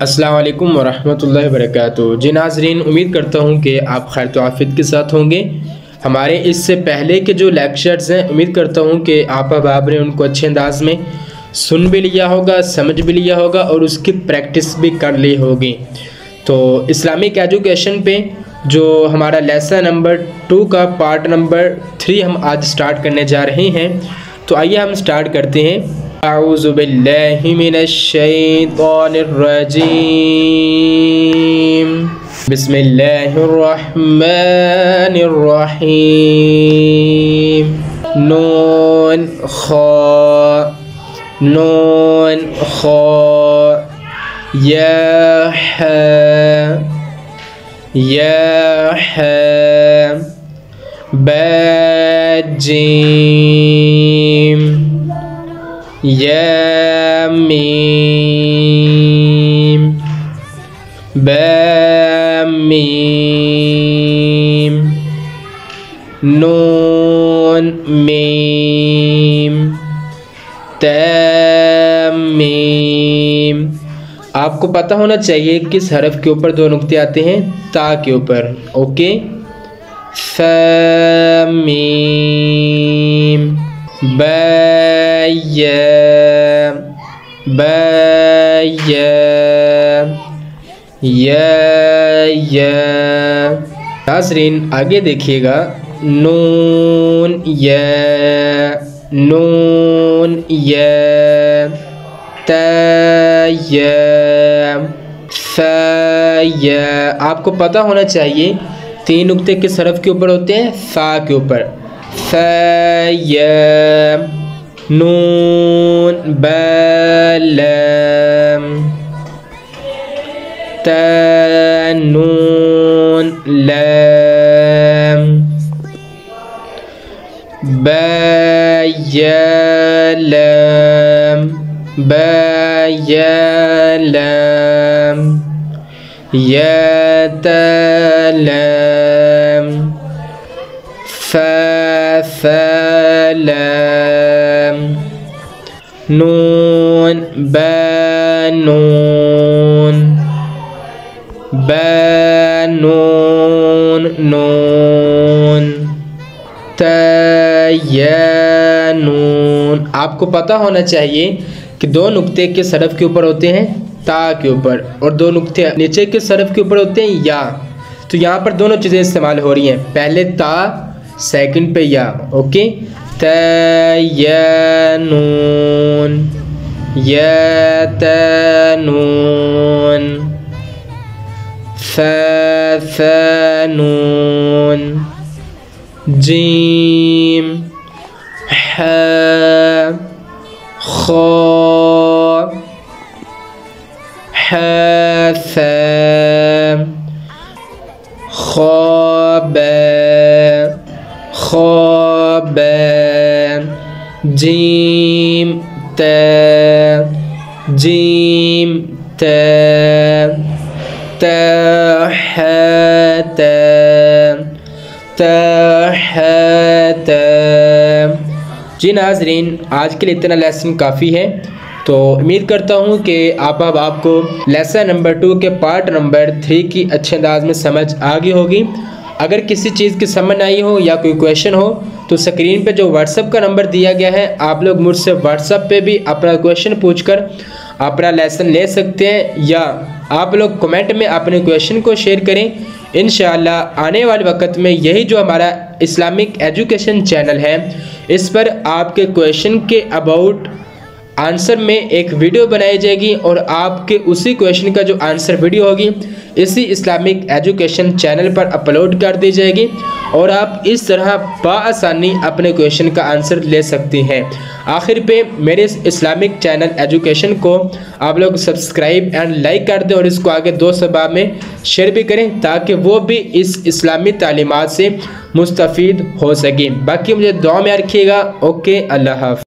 अस्सलाम वालेकुम वरहमतुल्लाहि वबरकातुहू। जी नाज़रीन, उम्मीद करता हूँ कि आप खैर तो आफियत के साथ होंगे। हमारे इससे पहले के जो लेक्चर्स हैं, उम्मीद करता हूँ कि आप ने उनको अच्छे अंदाज में सुन भी लिया होगा, समझ भी लिया होगा और उसकी प्रैक्टिस भी कर ली होगी। तो इस्लामिक एजुकेशन पे जो हमारा लेसन नंबर 2 का पार्ट नंबर 3 हम आज स्टार्ट करने जा रहे हैं। तो आइए हम स्टार्ट करते हैं। अऊज़ु बिल्लाहि मिनश शैतानिर रजीम। बिस्मिल्लाहिर रहमानिर रहीम। नून खा या बा जीम या मीम बा मीम नून मीम ता मीम। आपको पता होना चाहिए किस हरफ के ऊपर दो नुक्ते आते हैं, ता के ऊपर। ओके, फ़ा मीम या। नाज़रीन आगे देखिएगा, नून या ता या फ़ा या। आपको पता होना चाहिए 3 नुक्ते किस हरफ के ऊपर होते हैं, फ़ा के ऊपर। फ़ा या नून बा लाम ता नून लाम बा या लाम या ता लाम फ़ा लाम नून बा नून ता या नून। आपको पता होना चाहिए कि 2 नुक्ते किस हरफ के ऊपर होते हैं, ता के ऊपर, और 2 नुक्ते नीचे किस हरफ के ऊपर होते हैं, या। तो यहाँ पर दोनों चीज़ें इस्तेमाल हो रही हैं, पहले ता, सेकंड पे या। ओके, ता या नून या ता नून फ़ा नून जीम हा सा खा जीम ता जी नाज़रीन, आज के लिए इतना लेसन काफ़ी है। तो उम्मीद करता हूँ कि आपको लेसन नंबर 2 के पार्ट नंबर 3 की अच्छे अंदाज में समझ आ गई होगी। अगर किसी चीज़ की समझ आई हो या कोई क्वेश्चन हो तो स्क्रीन पे जो व्हाट्सएप का नंबर दिया गया है, आप लोग मुझसे व्हाट्सएप पे भी अपना क्वेश्चन पूछकर अपना लेसन ले सकते हैं, या आप लोग कमेंट में अपने क्वेश्चन को शेयर करें। इंशाअल्लाह आने वाले वक्त में यही जो हमारा इस्लामिक एजुकेशन चैनल है, इस पर आपके क्वेश्चन के अबाउट आंसर में एक वीडियो बनाई जाएगी और आपके उसी क्वेश्चन का जो आंसर वीडियो होगी इसी इस्लामिक एजुकेशन चैनल पर अपलोड कर दी जाएगी और आप इस तरह बआसानी अपने क्वेश्चन का आंसर ले सकते हैं। आखिर पे मेरे इस इस्लामिक चैनल एजुकेशन को आप लोग सब्सक्राइब एंड लाइक कर दें और इसको आगे दोस्त अहबाब में शेयर भी करें ताकि वो भी इस इस्लामी तालीमात से मुस्तफ़ीद हो सकें। बाकी मुझे दुआ में रखिएगा। ओके, अल्लाह हाफ़िज़।